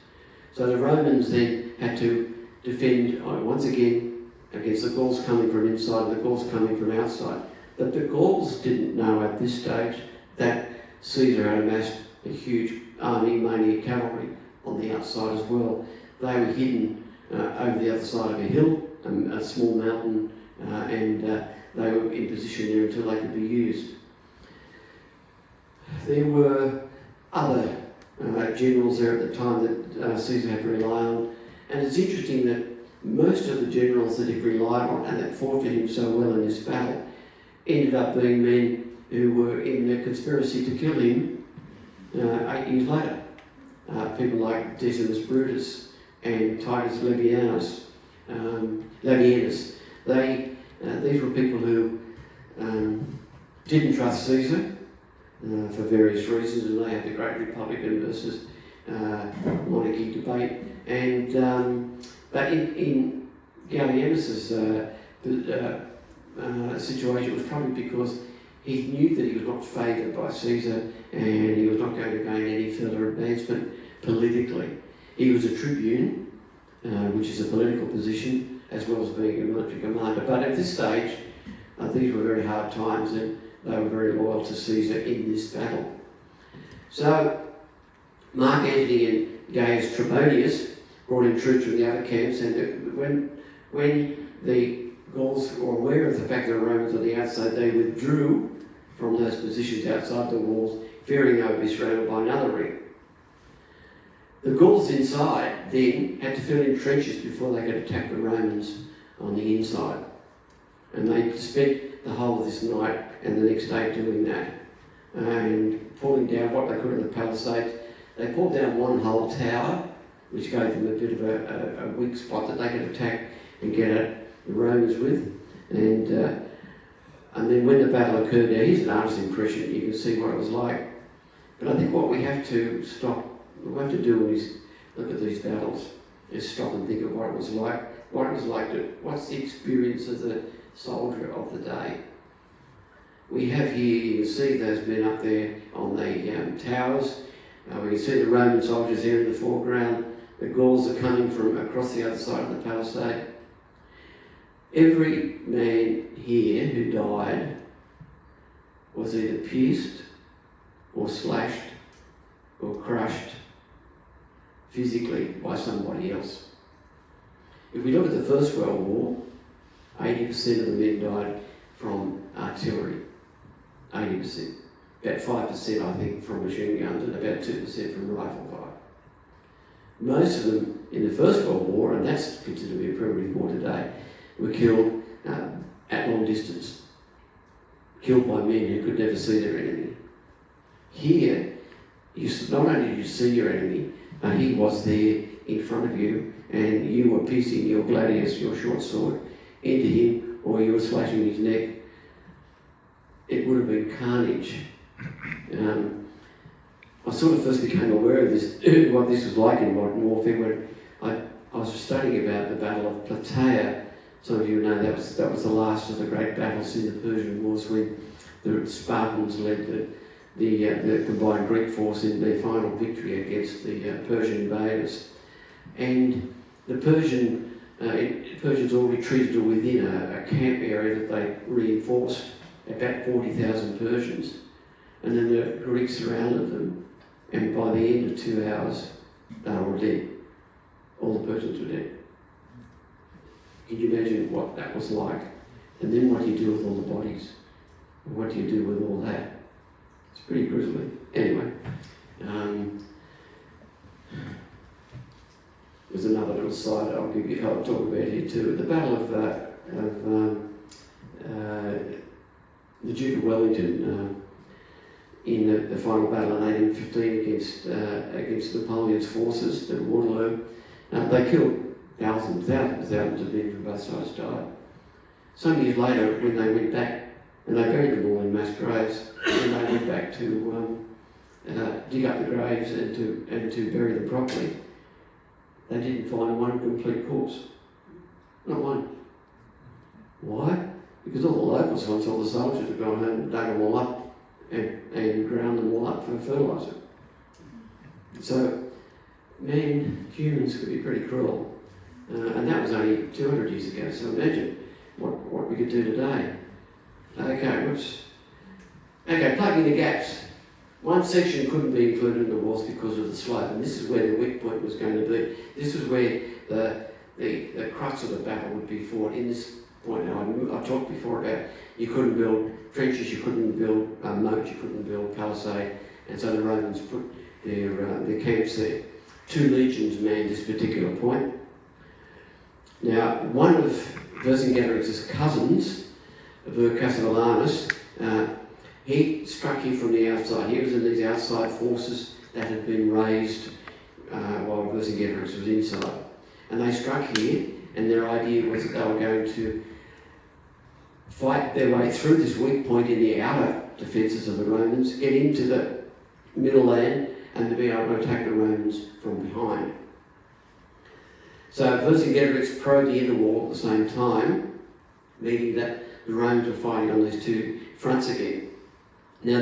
Speaker 2: So the Romans then had to defend once again against the Gauls coming from inside and the Gauls coming from outside. But the Gauls didn't know at this stage that Caesar had amassed a huge army, mainly cavalry, on the outside as well. They were hidden over the other side of a hill, a small mountain, and they were in position there until they could be used. There were other generals there at the time that Caesar had to rely on. And it's interesting that most of the generals that he relied on and that fought for him so well in this battle ended up being men who were in the conspiracy to kill him 8 years later. People like Decimus Brutus and Titus Labienus. These were people who didn't trust Caesar for various reasons, and they had the great Republican versus monarchy debate. And but in Gallienus's situation, it was probably because he knew that he was not favoured by Caesar and he was not going to gain any further advancement politically. He was a tribune, which is a political position, as well as being a military commander. But at this stage, these were very hard times and they were very loyal to Caesar in this battle. So, Mark Antony and Gaius Trebonius brought in troops from the other camps, and when the Gauls were aware of the fact that the Romans were on the outside, they withdrew from those positions outside the walls, fearing they would be surrounded by another ring. The Gauls inside then had to fill in trenches before they could attack the Romans on the inside. And they spent the whole of this night and the next day doing that, and pulling down what they could in the palisades. They pulled down one whole tower, which gave them a bit of a weak spot that they could attack and get at the Romans with. And then when the battle occurred, now here's an artist's impression, you can see what it was like. But I think what we have to do is look at these battles, is stop and think of what it was like, what's the experience of the soldier of the day. We have here, you can see those men up there on the towers. We can see the Roman soldiers there in the foreground. The Gauls are coming from across the other side of the palisade. Every man here who died was either pierced or slashed or crushed physically by somebody else. If we look at the First World War, 80% of the men died from artillery. 80%. About 5%, I think, from machine guns and about 2% from rifle fire. Most of them in the First World War, and that's considered to be a primitive war today, were killed at long distance. Killed by men who could never see their enemy. Here, not only did you see your enemy, but he was there in front of you, and you were piercing your gladius, your short sword, into him, or you were slashing his neck. It would have been carnage. I sort of first became aware of this, what this was like in modern warfare when I was studying about the Battle of Plataea. Some of you know that was the last of the great battles in the Persian Wars when the Spartans led the combined Greek force in their final victory against the Persian invaders. And the Persians all retreated to within a camp area that they reinforced, about 40,000 Persians. And then the Greeks surrounded them, and by the end of 2 hours, they were all dead. All the Persians were dead. Can you imagine what that was like? And then what do you do with all the bodies? And what do you do with all that? It's pretty grisly. Anyway, there's another little side I'll talk about here too. The Battle of the Duke of Wellington in the final battle in 1815 against Napoleon's forces, the Waterloo. They killed thousands of men from both sides died. Some years later, when they went back, and they buried them all in mass graves, and they went back to dig up the graves and to bury them properly, they didn't find one complete corpse. Not one. Why? Because all the locals, once all the soldiers had gone home and dug them all up and ground them all up for fertiliser. So, humans could be pretty cruel. And that was only 200 years ago, so imagine what we could do today. Okay, plugging the gaps. One section couldn't be included in the walls because of the slope, and this is where the weak point was going to be. This is where the crux of the battle would be fought in this point. Now, I talked before about you couldn't build trenches, you couldn't build moats, you couldn't build palisade, and so the Romans put their camps there. 2 legions manned this particular point. Now, one of Vercingetorix's cousins, Vercassivellaunus, he struck here from the outside. He was in these outside forces that had been raised while Vercingetorix was inside. And they struck here, and their idea was that they were going to fight their way through this weak point in the outer defences of the Romans, get into the middle land, and to be able to attack the Romans from behind. So Vercingetorix probed the inner wall at the same time, meaning that the Romans were fighting on these 2 fronts again. Now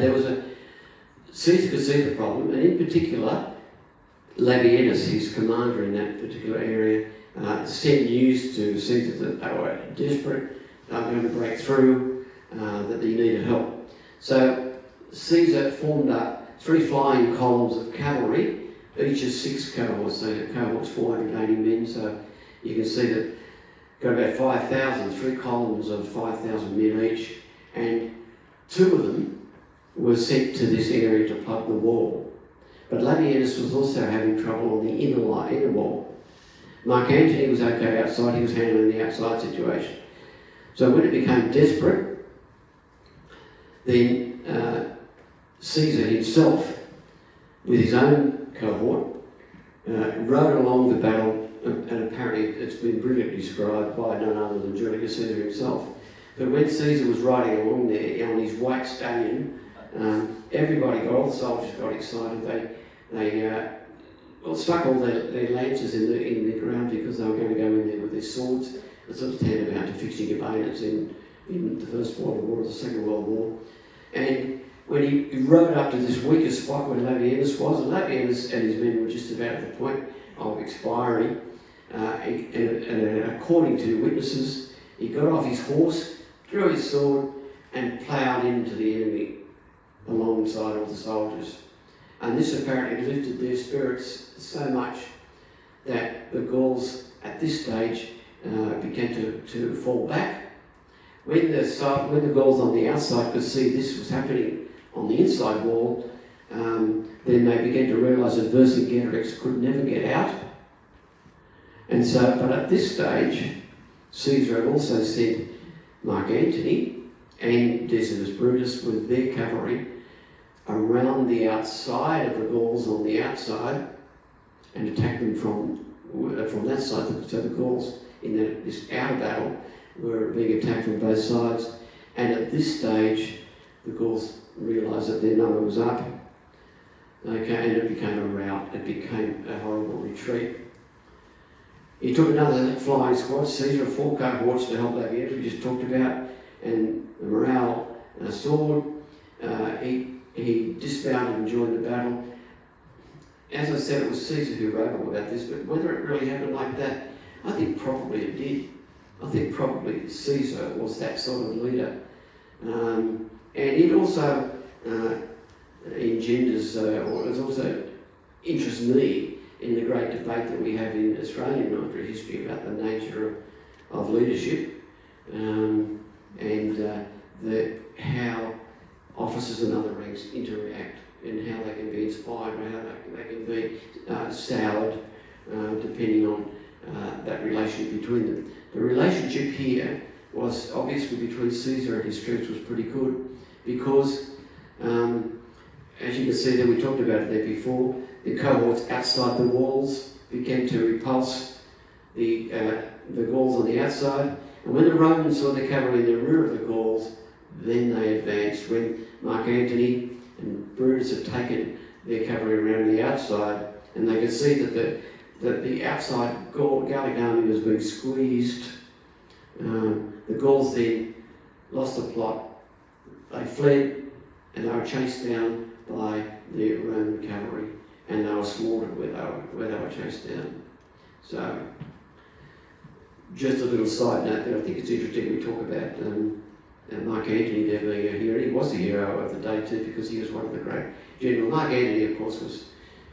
Speaker 2: Caesar could see the problem, and in particular, Labienus, his commander in that particular area, sent news to Caesar that they were desperate, they were going to break through, that they needed help. So Caesar formed up 3 flying columns of cavalry, each of 6 cohorts, so the cohort's 480 men, so you can see that got about 5,000, 3 columns of 5,000 men each, and 2 of them were sent to this area to plug the wall. But Labienus was also having trouble on the inner wall. Mark Antony was okay outside, he was handling the outside situation. So when it became desperate, then Caesar himself, with his own cohort, rode along the battle, and apparently it's been brilliantly described by none other than Julius Caesar himself. But when Caesar was riding along there on his white stallion, all the soldiers got excited. They stuck all their lances in the ground because they were going to go in there with their swords. It's sort of tantamount to fixing your bayonets in the First World War or the Second World War. And when he rode up to this weakest spot where Labienus was, and Labienus and his men were just about at the point of expiring, and according to witnesses, he got off his horse, drew his sword, and ploughed into the enemy alongside all the soldiers. And this apparently lifted their spirits so much that the Gauls at this stage began to fall back. When the Gauls on the outside could see this was happening on the inside wall, then they began to realise that Vercingetorix could never get out. And so, but at this stage, Caesar had also sent Mark Antony and Decimus Brutus with their cavalry around the outside of the Gauls on the outside and attacked them from that side. So the Gauls in this outer battle were being attacked from both sides, and at this stage the Gauls realised that their number was up. Okay, and it became a rout. It became a horrible retreat. He took another flying squad, Caesar, 4 cohorts to help Labienus, we just talked about, and the morale soared. He dismounted and joined the battle. As I said, it was Caesar who wrote all about this, but whether it really happened like that, I think probably it did. I think probably Caesar was that sort of leader. And it also engenders, or it also interests me in the great debate that we have in Australian military history about the nature of leadership and how officers and other ranks interact and how they can be inspired or how they can be soured depending on that relationship between them. The relationship here was obviously between Caesar and his troops was pretty good because as you can see there, we talked about it there before, the cohorts outside the walls began to repulse the Gauls on the outside, and when the Romans saw the cavalry in the rear of the Gauls, then they advanced. When Mark Antony and Brutus had taken their cavalry around the outside, and they could see that the outside Gallic army was being squeezed, the Gauls then lost the plot. They fled, and they were chased down by the Roman cavalry, and they were slaughtered where they were chased down. So, just a little side note there. I think it's interesting we talk about Mark Antony there being a hero. He was a hero of the day too, because he was one of the great generals. Mark Antony, of course,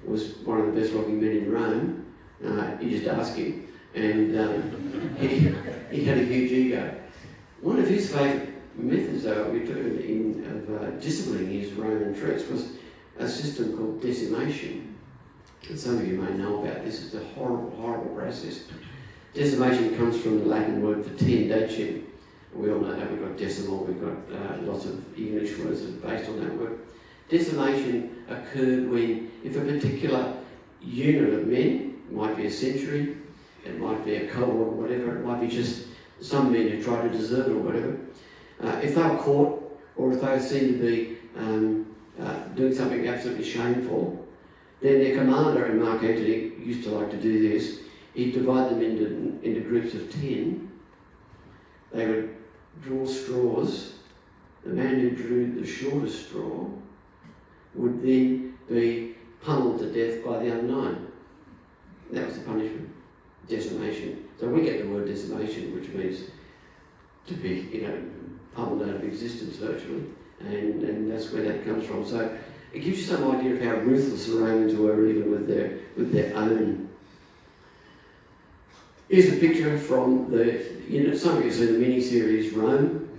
Speaker 2: was one of the best looking men in Rome. You just ask him, and he had a huge ego. One of his favourite methods, though, of disciplining his Roman troops a system called decimation. And some of you may know about this. It's a horrible, horrible process. Decimation comes from the Latin word for 10, decim. We all know that. We've got decimal, we've got lots of English words that are based on that word. Decimation occurred when, if a particular unit of men, it might be a century, it might be a cohort or whatever, it might be just some men who try to desert or whatever, if they were caught or if they were seen to be doing something absolutely shameful, then their commander, and Mark Antony used to like to do this, he'd divide them into groups of 10. They would draw straws. The man who drew the shortest straw would then be pummeled to death by the other 9. That was the punishment, decimation. So we get the word decimation, which means to be, pummeled out of existence virtually, and that's where that comes from. So it gives you some idea of how ruthless the Romans were, even with their own. Here's a picture from some of you have seen the mini-series Rome,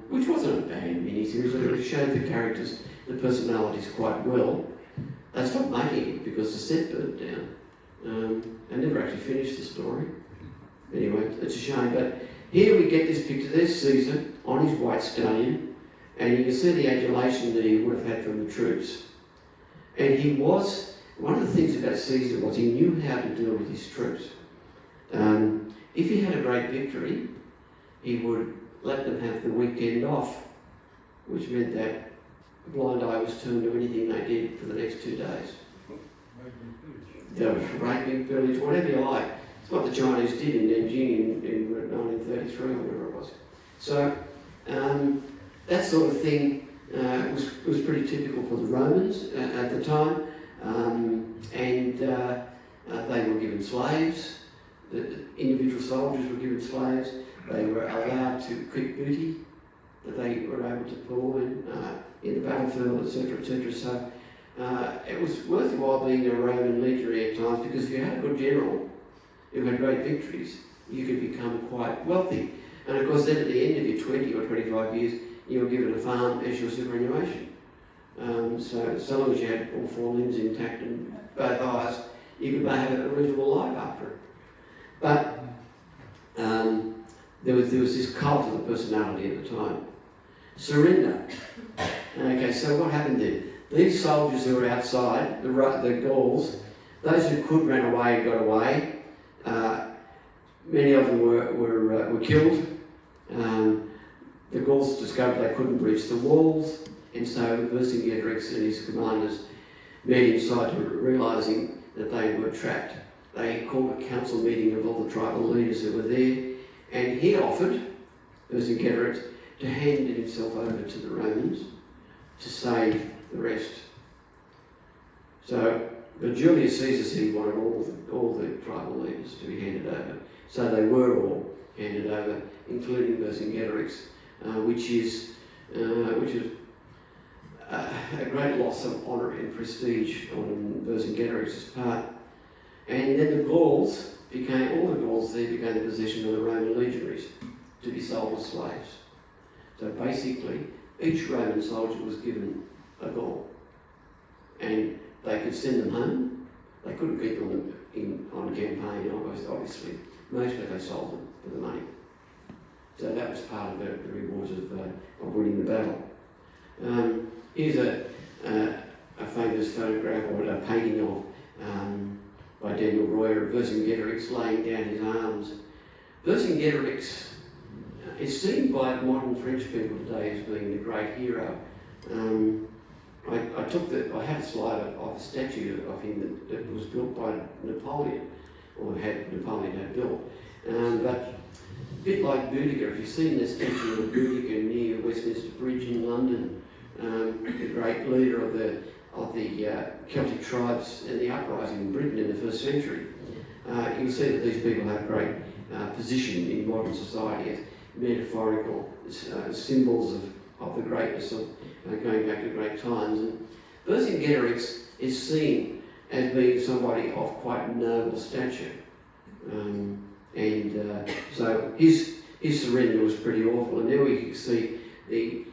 Speaker 2: which wasn't a bad mini-series, it showed the characters, the personalities quite well. They stopped making it because the set burnt down. They never actually finished the story. Anyway, it's a shame, but here we get this picture. There's Caesar on his white stallion, and you can see the adulation that he would have had from the troops. And one of the things about Caesar was he knew how to deal with his troops. If he had a great victory, he would let them have the weekend off, which meant that a blind eye was turned to anything they did for the next 2 days. There was rugby, village, whatever you like. It's what the Chinese did in Nanjing in 1933, whatever it was. So that sort of thing was pretty typical for the Romans at the time, and they were given slaves. The individual soldiers were given slaves. They were allowed to keep booty that they were able to pull in the battlefield, etc., etc. So it was worthwhile being a Roman legionary at times, because if you had a good general who had great victories, you could become quite wealthy. And of course, then at the end of your 20 or 25 years, you were given a farm as your superannuation. So long as you had all 4 limbs intact and both eyes, you could have a reasonable life after it. But there was this cult of the personality at the time. Surrender. Okay, so what happened then? These soldiers who were outside, the Gauls, those who could run away got away. Many of them were killed. The Gauls discovered they couldn't breach the walls, and so Vercingetorix and his commanders met inside, realising that they were trapped. They called a council meeting of all the tribal leaders who were there, and he offered, Vercingetorix, to hand himself over to the Romans to save the rest. But Julius Caesar said he wanted all the tribal leaders to be handed over. So they were all handed over, including Vercingetorix, which is a great loss of honour and prestige on Vercingetorix's part. And then the Gauls all the Gauls there became the possession of the Roman legionaries to be sold as slaves. So basically, each Roman soldier was given a Gaul, and they could send them home. They couldn't keep them on campaign, obviously. Mostly they sold them for the money. So that was part of the rewards of winning the battle. Here's a famous photograph, or a painting of by Daniel Royer of Vercingetorix laying down his arms. Vercingetorix is seen by modern French people today as being the great hero. I have a slide of a statue of him that was built by Napoleon, or Napoleon had built. But a bit like Boudicca, if you've seen the statue of Boudicca near Westminster Bridge in London, the great leader of the Celtic tribes in the uprising in Britain in the 1st century, you can see that these people have great position in modern society as metaphorical symbols of the greatness of going back to great times. And Vercingetorix is seen as being somebody of quite noble stature. So his surrender was pretty awful. And there we can see the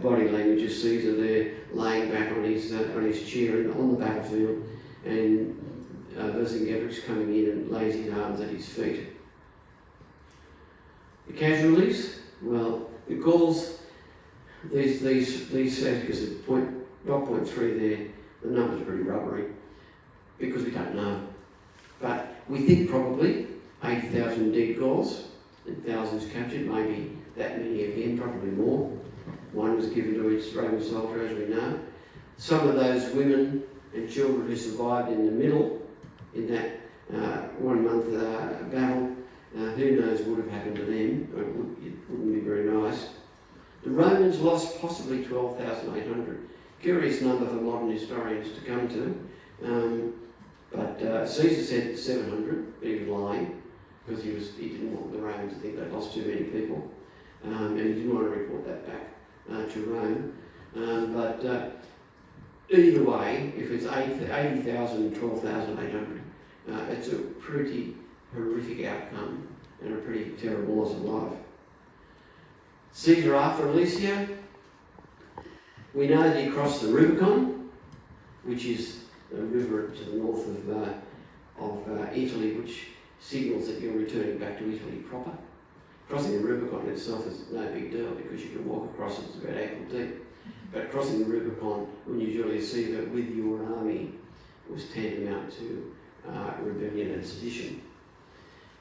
Speaker 2: body language of Caesar there, laying back on his chair on the battlefield, and Vercingetorix coming in and lays his arms at his feet. The casualties, well, the Gauls, these because at dot point 3 there, the number's pretty rubbery, because we don't know. But we think probably 80,000 dead Gauls and thousands captured, maybe that many again, probably more. One was given to each Roman soldier, as we know. Some of those women and children who survived in the middle, in that 1 month battle, who knows what would have happened to them. It wouldn't be very nice. The Romans lost possibly 12,800. Curious number for modern historians to come to. But Caesar said 700, but he was lying, because he didn't want the Romans to think they'd lost too many people. And he didn't want to report that back to Rome. But either way, if it's 80,000 and 12,800, it's a pretty horrific outcome and a pretty terrible loss of life. Caesar after Alesia, we know that he crossed the Rubicon, which is a river to the north of Italy, which signals that you're returning back to Italy proper. Crossing the Rubicon itself is no big deal because you can walk across it, it's about ankle deep. But crossing the Rubicon when you're Julius Caesar with your army was tantamount to rebellion and sedition.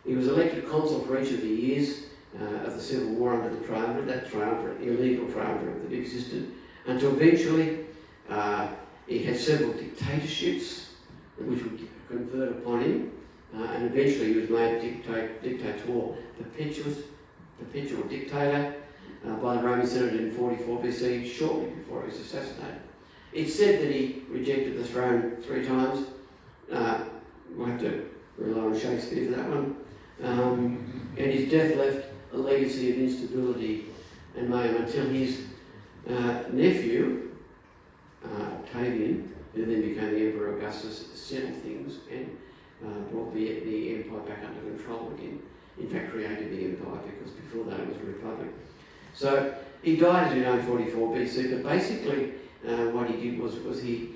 Speaker 2: He was elected consul for each of the years of the civil war under the triumvirate, that triumvirate, illegal triumvirate that existed, until eventually he had several dictatorships which would convert upon him, and eventually he was made dictator, perpetual dictator by the Roman Senate in 44 BC, shortly before he was assassinated. It's said that he rejected the throne 3 times. We'll have to rely on Shakespeare for that one. And his death left a legacy of instability and mayhem until his nephew, Octavian, who then became the Emperor Augustus, settled things and brought the empire back under control again. In fact, created the empire, because before that it was a republic. So he died in 44 BC, but basically what he did was he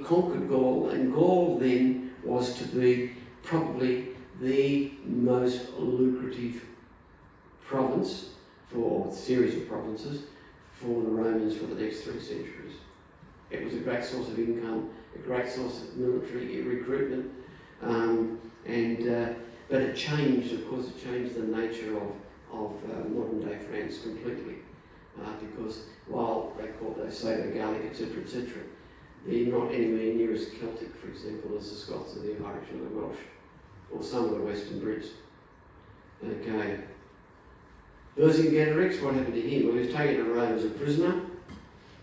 Speaker 2: conquered Gaul, and Gaul then was to be probably the most lucrative province, for a series of provinces, for the Romans for the next 3 centuries. It was a great source of income, a great source of military recruitment, but it changed, of course, it changed the nature of modern day France completely, because while they say they're Gallic, etc., they're not anywhere near as Celtic, for example, as the Scots or the Irish or the Welsh, or some of the Western Brits. Okay. Vercingetorix, what happened to him? Well, he was taken to Rome as a prisoner.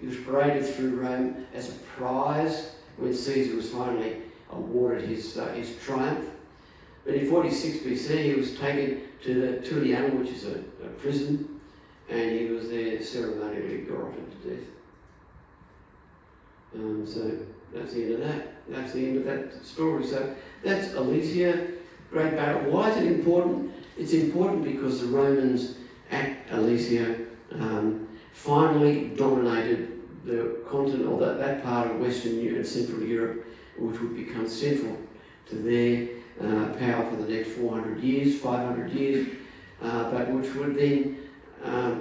Speaker 2: He was paraded through Rome as a prize when Caesar was finally awarded his triumph. But in 46 BC, he was taken to the Tullianum, which is a prison, and he was there ceremonially garroted to death. So that's the end of that. That's the end of that story. So that's Alesia, great battle. Why is it important? It's important because the Romans at Alesia finally dominated the continent, or that part of Western and Central Europe, which would become central to their power for the next 400 years, 500 years, but which would then,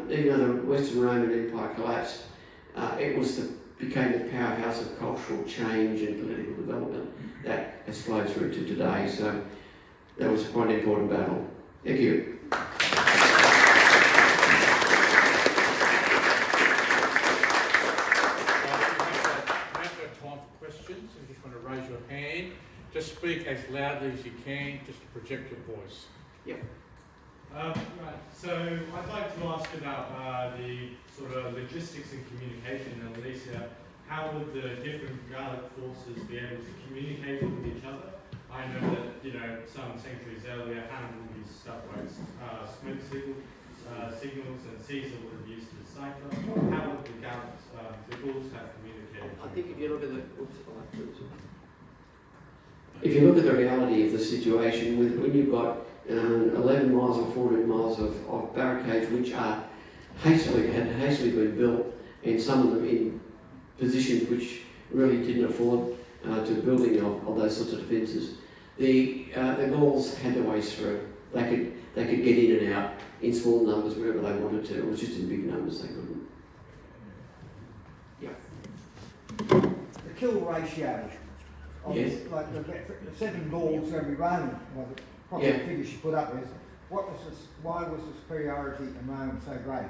Speaker 2: even though the Western Roman Empire collapsed, it became the powerhouse of cultural change and political development that has flowed through to today. So that was quite an important battle. Thank you.
Speaker 1: Raise your hand. Just speak as loudly as you can, just to project your voice.
Speaker 2: Yep.
Speaker 4: Right. So I'd like to ask about the sort of logistics and communication in Alesia. How would the different Gallic forces be able to communicate with each other? I know that some centuries earlier, Hannibal used stuff like smoke signals, and Caesar would have used the cipher. How would the Gallics, the Gauls, have communicated?
Speaker 2: I think if you look at the reality of the situation, when you've got 11 miles or 14 miles of barricades which are hastily been built and some of them in positions which really didn't afford to building of those sorts of defences. The Gauls had their ways through. They could get in and out in small numbers wherever they wanted to. It was just in big numbers they couldn't.
Speaker 3: The kill ratio of
Speaker 2: Yes.
Speaker 3: like the 7 Gauls to every Roman, well, the probably
Speaker 2: Yeah.
Speaker 3: the figure she put up is, why was the superiority in Rome so great?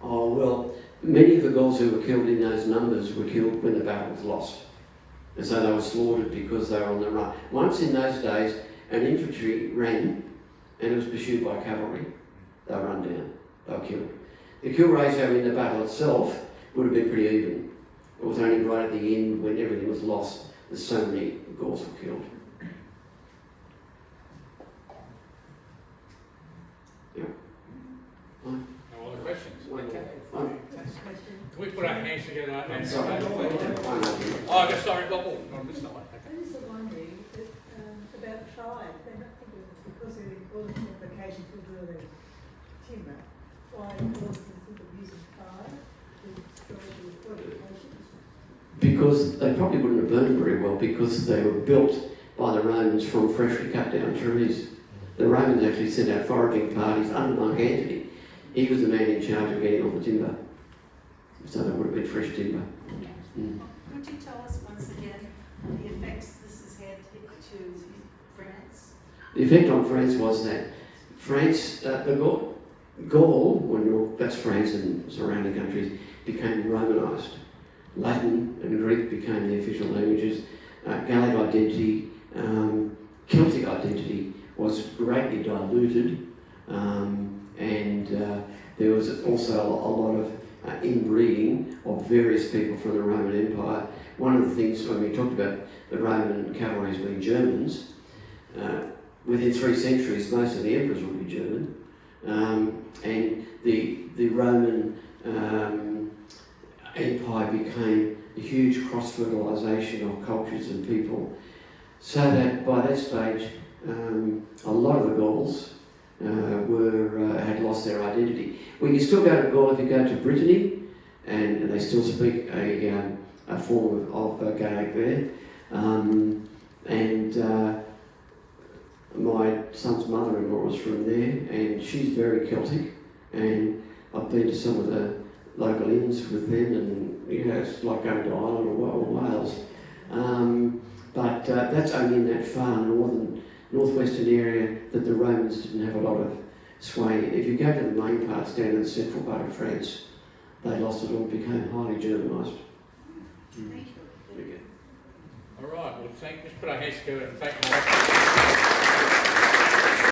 Speaker 2: Oh, well, many of the Gauls who were killed in those numbers were killed when the battle was lost. And so they were slaughtered because they were on the run. Once in those days, an infantry ran and it was pursued by cavalry. They were run down, they were killed. The kill ratio in the battle itself would have been pretty even. It was only right at the end when everything was lost that so many Gauls were killed. Yeah.
Speaker 1: No other questions? Okay.
Speaker 2: Fine.
Speaker 1: Can we put our hands together? And
Speaker 2: Sorry.
Speaker 1: Oh, I'm sorry, I missed that one. Okay.
Speaker 5: I was just wondering about pride. They don't think it was because of all the complications with the timber. Why causes think of using pride to destroy the fortifications?
Speaker 2: Because they probably wouldn't have burned very well because they were built by the Romans from freshly cut down trees. The Romans actually sent out foraging parties under Mark Antony. He was the man in charge of getting all the timber. So there would have been fresh timber. Mm.
Speaker 6: Could you tell us once again the effects this has had to France?
Speaker 2: The effect on France was that France, the Gaul, that's France and surrounding countries, became Romanised. Latin and Greek became the official languages. Gallic identity, Celtic identity was greatly diluted, and there was also a lot of inbreeding of various people from the Roman Empire. One of the things when we talked about the Roman cavalry as being Germans, within 3 centuries most of the emperors would be German, and the Roman Empire became a huge cross-fertilisation of cultures and people, so that by that stage a lot of the Gauls had lost their identity. Well, you still go to Gaul if you go to Brittany, and they still speak a form of Gaelic there. My son's mother-in-law was from there, and she's very Celtic, and I've been to some of the local inns with them, and it's like going to Ireland or Wales. But that's only in that far northwestern area that the Romans didn't have a lot of sway. If you go to the main parts down in the central part of France, they lost it all, became highly Germanised.
Speaker 6: Thank you.
Speaker 1: All right, well, let's put our hands together and thank you.